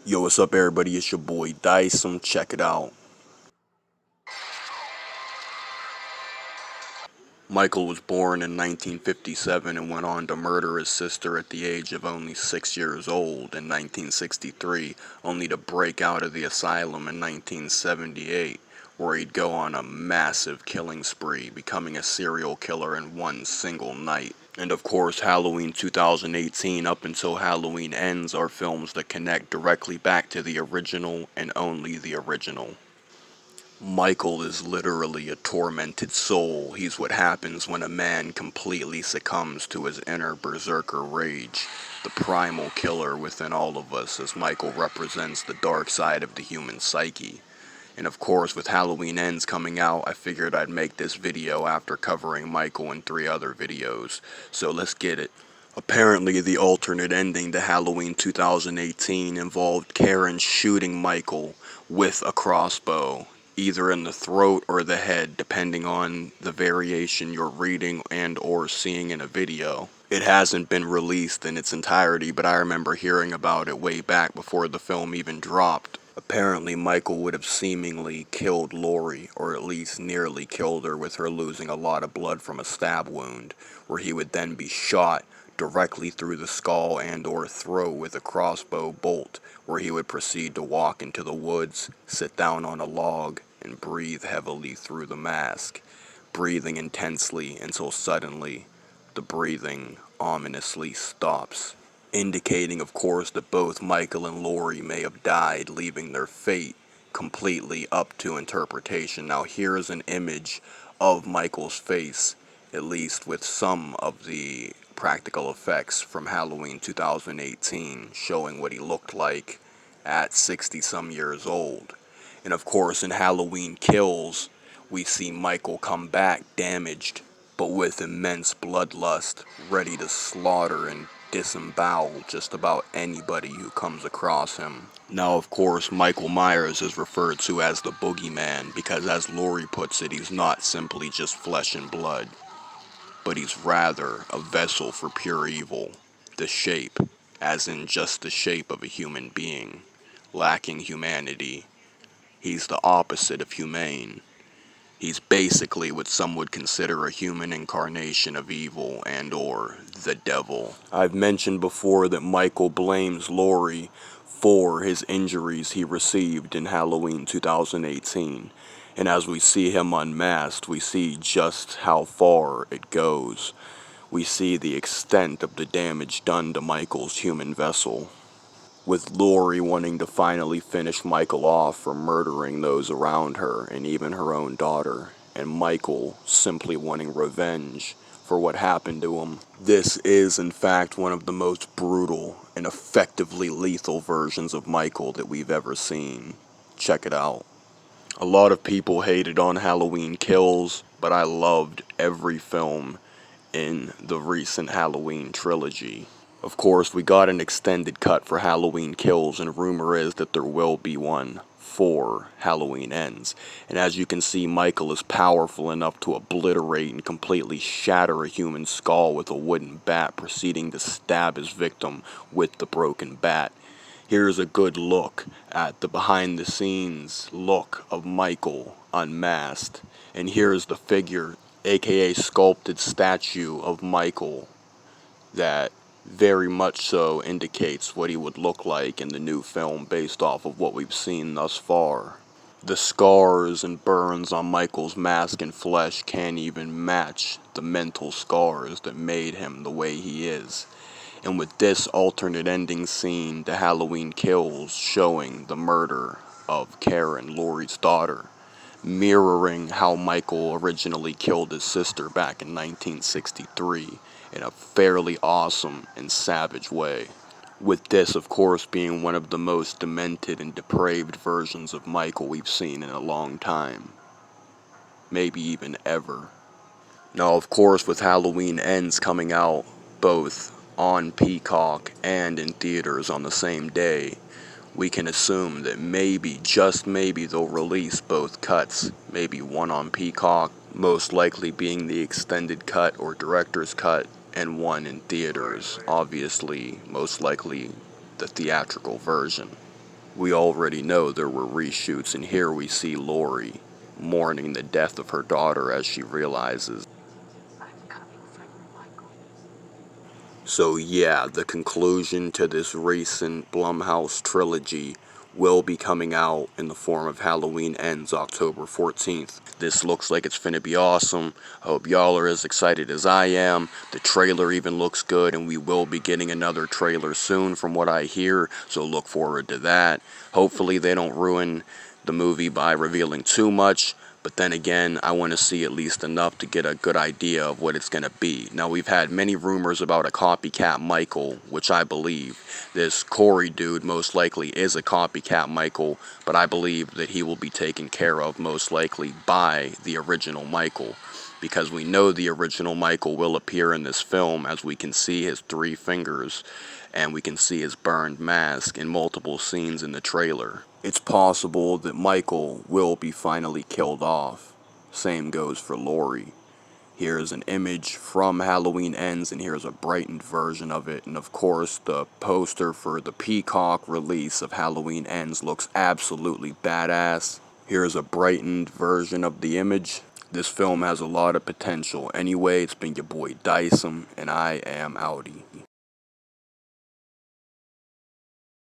Yo, what's up, everybody? It's your boy Dyson. Check it out. Michael was born in 1957 and went on to murder his sister at the age of only 6 years old in 1963, only to break out of the asylum in 1978, where he'd go on a massive killing spree, becoming a serial killer in one single night. And of course, Halloween 2018 up until Halloween Ends are films that connect directly back to the original and only the original. Michael is literally a tormented soul. He's what happens when a man completely succumbs to his inner berserker rage, the primal killer within all of us, as Michael represents the dark side of the human psyche. And of course, with Halloween Ends coming out, I figured I'd make this video after covering Michael in 3 other videos. So let's get it. Apparently, the alternate ending to Halloween 2018 involved Karen shooting Michael with a crossbow, either in the throat or the head, depending on the variation you're reading and or seeing in a video. It hasn't been released in its entirety, but I remember hearing about it way back before the film even dropped. Apparently, Michael would have seemingly killed Lori, or at least nearly killed her, with her losing a lot of blood from a stab wound, where he would then be shot directly through the skull and or throat with a crossbow bolt, where he would proceed to walk into the woods, sit down on a log, and breathe heavily through the mask, breathing intensely until suddenly the breathing ominously stops, indicating, of course, that both Michael and Lori may have died, leaving their fate completely up to interpretation. Now, here is an image of Michael's face, at least with some of the practical effects from Halloween 2018, showing what he looked like at 60 some years old. And of course, in Halloween Kills, we see Michael come back damaged, but with immense bloodlust, ready to slaughter and disembowel just about anybody who comes across him. Now, of course, Michael Myers is referred to as the boogeyman because, as Laurie puts it, he's not simply just flesh and blood, but he's rather a vessel for pure evil, the shape, as in just the shape of a human being, lacking humanity. He's the opposite of humane. He's basically what some would consider a human incarnation of evil and or the devil. I've mentioned before that Michael blames Laurie for his injuries he received in Halloween 2018. And as we see him unmasked, we see just how far it goes. We see the extent of the damage done to Michael's human vessel, with Lori wanting to finally finish Michael off for murdering those around her and even her own daughter, and Michael simply wanting revenge for what happened to him. This is, in fact, one of the most brutal and effectively lethal versions of Michael that we've ever seen. Check it out. A lot of people hated on Halloween Kills, but I loved every film in the recent Halloween trilogy. Of course, we got an extended cut for Halloween Kills, and rumor is that there will be one for Halloween Ends. And as you can see, Michael is powerful enough to obliterate and completely shatter a human skull with a wooden bat, proceeding to stab his victim with the broken bat. Here's a good look at the behind the scenes look of Michael unmasked. And here's the figure, aka sculpted statue of Michael, that very much so indicates what he would look like in the new film based off of what we've seen thus far. The scars and burns on Michael's mask and flesh can't even match the mental scars that made him the way he is. And with this alternate ending scene to Halloween Kills showing the murder of Karen, Laurie's daughter, mirroring how Michael originally killed his sister back in 1963 in a fairly awesome and savage way. With this, of course, being one of the most demented and depraved versions of Michael we've seen in a long time. Maybe even ever. Now, of course, with Halloween Ends coming out both on Peacock and in theaters on the same day, we can assume that maybe, just maybe, they'll release both cuts. Maybe one on Peacock, most likely being the extended cut or director's cut, and one in theaters, obviously, most likely the theatrical version. We already know there were reshoots, and here we see Laurie mourning the death of her daughter as she realizes. So yeah, the conclusion to this recent Blumhouse trilogy will be coming out in the form of Halloween Ends October 14th. This looks like it's finna be awesome. I hope y'all are as excited as I am. The trailer even looks good, and we will be getting another trailer soon from what I hear, so look forward to that. Hopefully they don't ruin the movie by revealing too much, but then again, I want to see at least enough to get a good idea of what it's going to be. Now, we've had many rumors about a copycat Michael, which I believe. This Corey dude most likely is a copycat Michael, but I believe that he will be taken care of most likely by the original Michael, because we know the original Michael will appear in this film, as we can see his 3 fingers and we can see his burned mask in multiple scenes in the trailer. It's possible that Michael will be finally killed off. Same goes for Laurie. Here's an image from Halloween Ends, and here's a brightened version of it. And of course, the poster for the Peacock release of Halloween Ends looks absolutely badass. Here's a brightened version of the image. This film has a lot of potential. Anyway, it's been your boy Dyson, and I am outie.